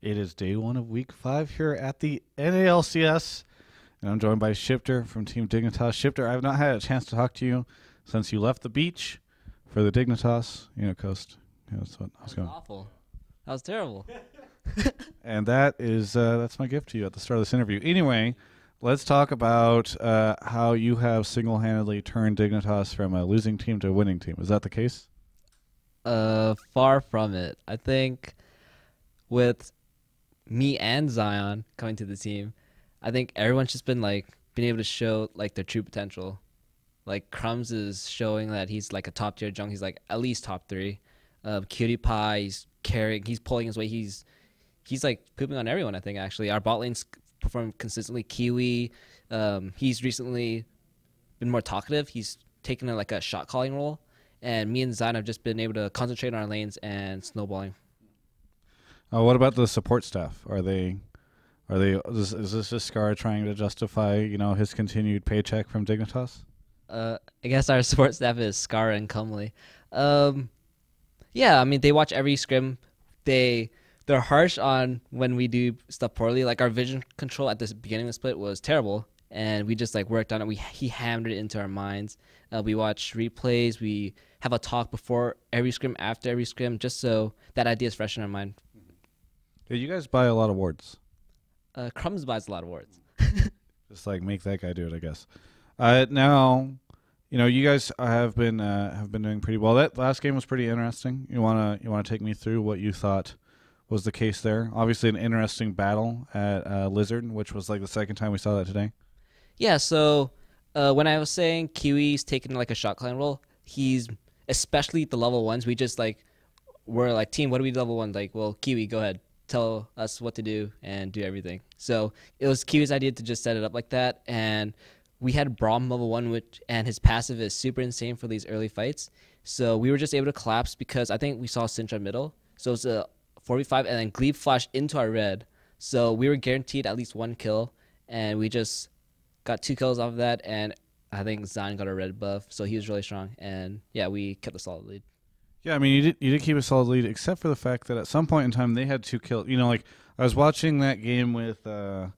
It is day one of week 5 here at the NALCS, and I'm joined by Shiphtur from Team Dignitas. Shiphtur, I have not had a chance to talk to you since you left the beach for the Dignitas, coast. That's what I was That was going. awful. That was terrible. And that's my gift to you at the start of this interview. Anyway, let's talk about how you have single-handedly turned Dignitas from a losing team to a winning team. Is that the case? Far from it. I think with me and Zion coming to the team, I think everyone's just been being able to show like their true potential. Like Crumbs is showing that he's like a top tier junk. He's like at least top three. Cutie Pie, he's carrying, he's pulling his weight. He's like pooping on everyone. I think actually our bot lanes perform consistently. Kiwi, he's recently been more talkative. He's taken like a shot calling role, and me and Zion have just been able to concentrate on our lanes and snowballing. What about the support staff? Is this just Scar trying to justify, his continued paycheck from Dignitas? I guess our support staff is Scar and Comely. Yeah, I mean they watch every scrim. They're harsh on when we do stuff poorly. Like our vision control at the beginning of the split was terrible, and we just like worked on it. He hammered it into our minds. We watch replays. We have a talk before every scrim, after every scrim, just so that idea is fresh in our mind. Yeah, you guys buy a lot of wards. Crumbs buys a lot of wards. Just like make that guy do it, I guess. Now, you guys have been doing pretty well. That last game was pretty interesting. You wanna take me through what you thought was the case there? Obviously, an interesting battle at Lizard, which was like the second time we saw that today. Yeah, so when I was saying Kiwi's taking like a shot climb role, he's especially the level ones. We just like we're like team. What do we do level one? Like, well, Kiwi, go ahead, tell us what to do and do everything. So it was Kiwi's idea to just set it up like that, and we had Braum level one, which and his passive is super insane for these early fights. So we were just able to collapse because I think we saw Cinch on middle. So it's a 4v5, and then Glebe flashed into our red. So we were guaranteed at least one kill, and we just got 2 kills off of that, and I think Zion got a red buff, so he was really strong. And yeah, we kept a solid lead. Yeah, I mean, you did keep a solid lead, except for the fact that at some point in time they had 2 kills. Like I was watching that game with who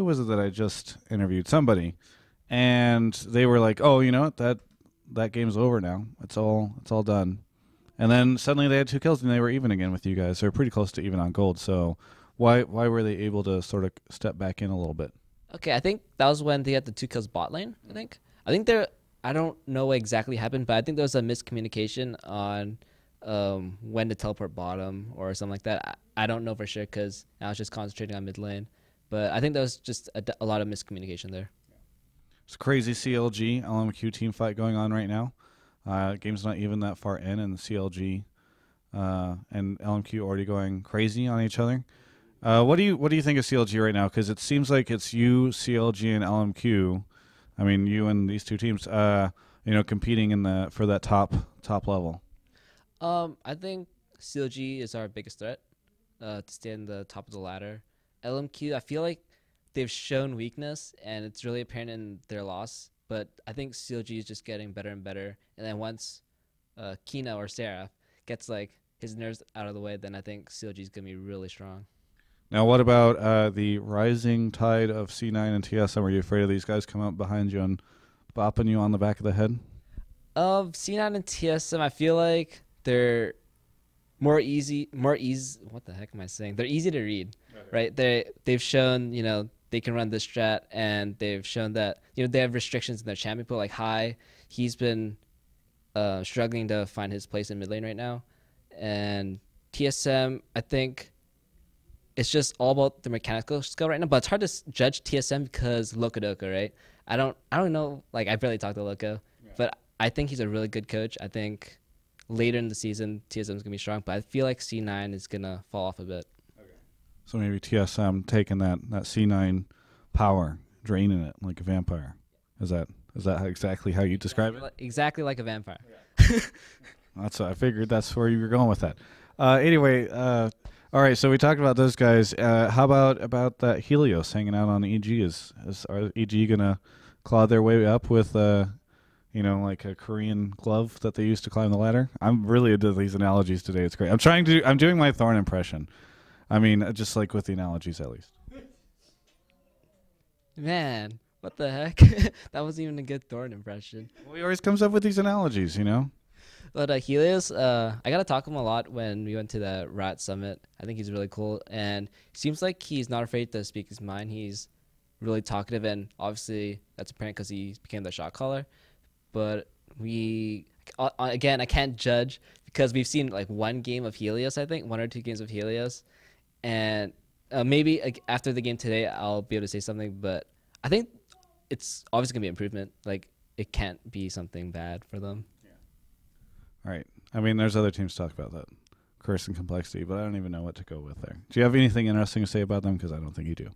was it that I just interviewed? Somebody, and they were like, "Oh, you know what? That game's over now. It's all done." And then suddenly they had 2 kills and they were even again with you guys. They're pretty close to even on gold. So why were they able to sort of step back in a little bit? Okay, I think that was when they had the 2 kills bot lane. I think there. I don't know what exactly happened, but I think there was a miscommunication on when to teleport bottom or something like that. I don't know for sure because I was just concentrating on mid lane, but I think there was just a lot of miscommunication there. It's a crazy CLG LMQ team fight going on right now. Game's not even that far in, and the CLG and LMQ already going crazy on each other. What do you think of CLG right now? Because it seems like it's you, CLG, and LMQ. I mean, you and these two teams, competing for that top level. I think CLG is our biggest threat to stay in the top of the ladder. LMQ, I feel like they've shown weakness, and it's really apparent in their loss. But I think CLG is just getting better and better. And then once Kino or Seraph gets like his nerves out of the way, then I think CLG is gonna be really strong. Now, what about the rising tide of C9 and TSM? Are you afraid of these guys coming up behind you and bopping you on the back of the head? Of C9 and TSM, I feel like they're more easy. What the heck am I saying? They're easy to read, right? They've shown they can run this strat, and they've shown that they have restrictions in their champion pool. Like High, he's been struggling to find his place in mid lane right now, and TSM, I think it's just all about the mechanical skill right now. But it's hard to judge TSM because Lokodoka, right? I don't know. Like I barely talked to Loco, but I think he's a really good coach. I think later in the season TSM is gonna be strong, but I feel like C9 is gonna fall off a bit. So maybe TSM taking that C9 power, draining it like a vampire. Is that exactly how you describe it? Exactly like a vampire. That's what I figured. That's where you were going with that. Anyway, all right. So we talked about those guys. How about that Helios hanging out on EG? Are EG gonna claw their way up with like a Korean glove that they used to climb the ladder? I'm really into these analogies today. It's great. I'm doing my Thorn impression. I mean, just like with the analogies, at least. Man, what the heck? That wasn't even a good Thorn impression. Well, he always comes up with these analogies, you know. But Helios, I got to talk to him a lot when we went to the Rat Summit. I think he's really cool. And seems like he's not afraid to speak his mind. He's really talkative. And obviously, that's apparent because he became the shot caller. But again, I can't judge because we've seen like one game of Helios, I think, 1 or 2 games of Helios. And maybe like, after the game today, I'll be able to say something. But I think it's obviously going to be improvement. Like, it can't be something bad for them. All right. I mean, there's other teams to talk about that. Curse and complexity, but I don't even know what to go with there. Do you have anything interesting to say about them? Because I don't think you do.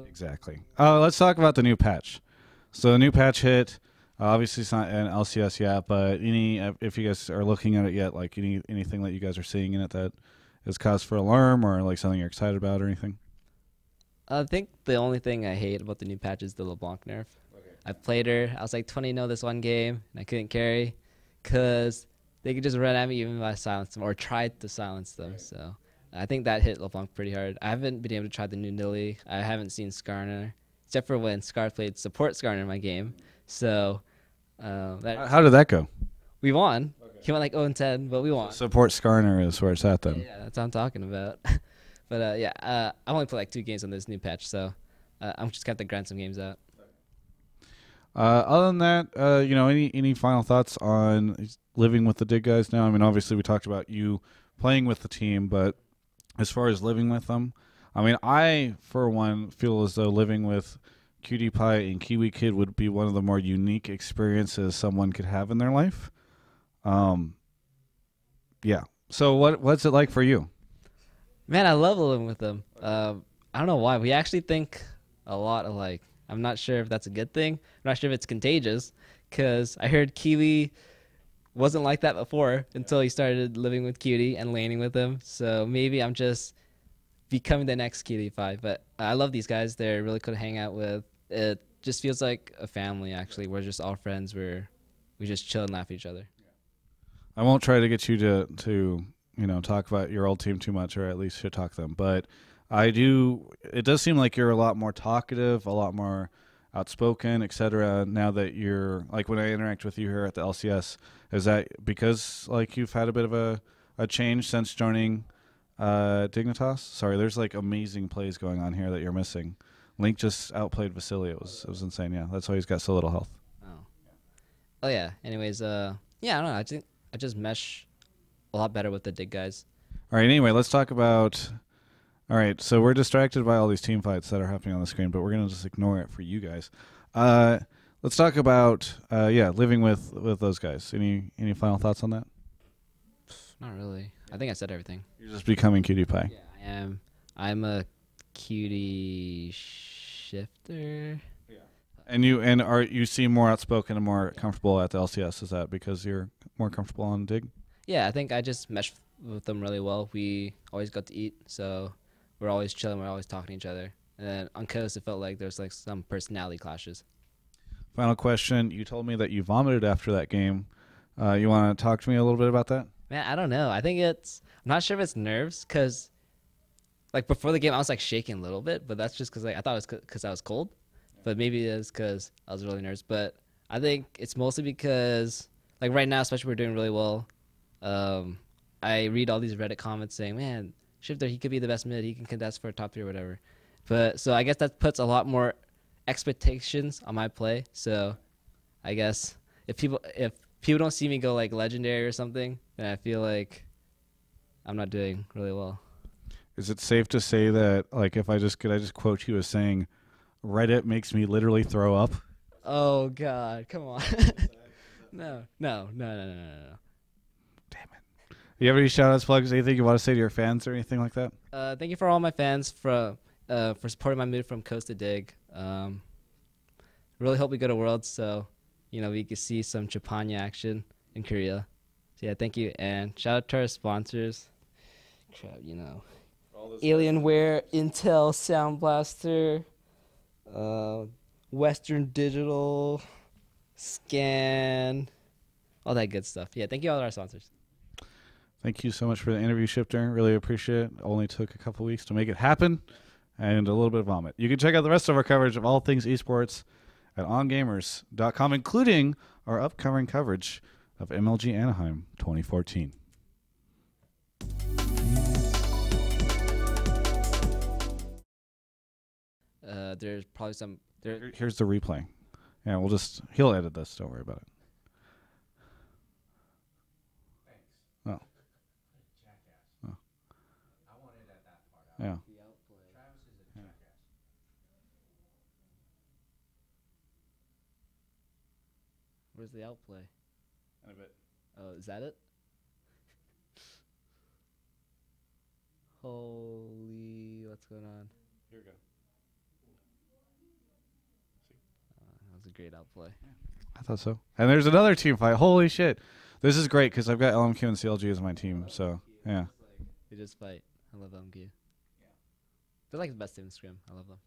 Exactly. Let's talk about the new patch. So the new patch hit. Obviously, it's not an LCS yet, but if you guys are looking at it yet, like anything that you guys are seeing in it that is cause for alarm or like something you're excited about or anything? I think the only thing I hate about the new patch is the LeBlanc nerf. I played her. I was like 20-0 this one game, and I couldn't carry because they could just run at me even if I silenced them or tried to silence them. Right. So I think that hit LeBlanc pretty hard. I haven't been able to try the new Nilly. I haven't seen Skarner, except for when Scar played support Skarner in my game. So how did that go? We won. Okay. He went like 0-10, but we won. Support Skarner is where it's at then. Yeah, that's what I'm talking about. But I only played like 2 games on this new patch, so I'm just got to grind some games out. Other than that, any final thoughts on living with the Dig guys now? I mean, obviously we talked about you playing with the team, but as far as living with them, I mean, I, for one, feel as though living with Cutie Pie and Kiwi Kid would be one of the more unique experiences someone could have in their life. Yeah. So what's it like for you? Man, I love living with them. I don't know why. We actually think a lot alike. I'm not sure if that's a good thing. I'm not sure if it's contagious because I heard Kiwi wasn't like that before until he started living with Cutie and laning with him. So maybe I'm just becoming the next Cutie Pie. But I love these guys. They're really cool to hang out with. It just feels like a family, actually. We're just all friends. We just chill and laugh at each other. I won't try to get you to talk about your old team too much, or at least shit talk them. But it does seem like you're a lot more talkative, a lot more outspoken, etc. Now that you're like, when I interact with you here at the LCS, is that because like you've had a bit of a change since joining Dignitas? Sorry, there's like amazing plays going on here that you're missing. Link just outplayed Vasily. It was insane. Yeah, that's why he's got so little health. Oh yeah. Anyways, I don't know. I think I just mesh a lot better with the Dig guys. All right. Anyway, let's talk about. All right, so we're distracted by all these team fights that are happening on the screen, but we're gonna just ignore it for you guys. Let's talk about living with those guys. Any final thoughts on that? Not really. I think I said everything. You're just becoming Cutie Pie. Yeah, I am. I'm a cutie Shiphtur. Yeah. And you seem more outspoken and more comfortable at the LCS. Is that because you're more comfortable on Dig? Yeah, I think I just mesh with them really well. We always got to eat, so we're always chilling. We're always talking to each other. And then on Coast, it felt like there's like some personality clashes. Final question. You told me that you vomited after that game. You want to talk to me a little bit about that? Man, I don't know. I think I'm not sure if it's nerves because like before the game, I was like shaking a little bit, but that's just because like I thought it was because I was cold. But maybe it is because I was really nervous. But I think it's mostly because like right now, especially we're doing really well. I read all these Reddit comments saying, man, Shiphtur, he could be the best mid. He can contest for top 3 or whatever. But so I guess that puts a lot more expectations on my play. So I guess if people don't see me go like legendary or something, then I feel like I'm not doing really well. Is it safe to say that like I just quote you as saying, Reddit makes me literally throw up? Oh God, come on. No. You have any shout-outs, plugs, anything you want to say to your fans or anything like that? Thank you for all my fans for supporting my move from Coast to Dig. Really hope we go to Worlds so, we can see some Chapanya action in Korea. So yeah, thank you. And shout out to our sponsors. Alienware, Intel, Sound Blaster, Western Digital, Scan, all that good stuff. Yeah, thank you all our sponsors. Thank you so much for the interview, Shiphtur. Really appreciate it. Only took a couple weeks to make it happen, and a little bit of vomit. You can check out the rest of our coverage of all things esports at ongamers.com, including our upcoming coverage of MLG Anaheim 2014. There's probably some. Here's the replay. Yeah, he'll edit this. Don't worry about it. Oh. Oh. Yeah. Where's the outplay? In a bit. Oh, is that it? Holy, what's going on? Here we go. That was a great outplay. I thought so. And there's another team fight. Holy shit. This is great because I've got LMQ and CLG as my team. So, yeah. They just fight. I love LMQ. They're like the best team in Scrim. I love them.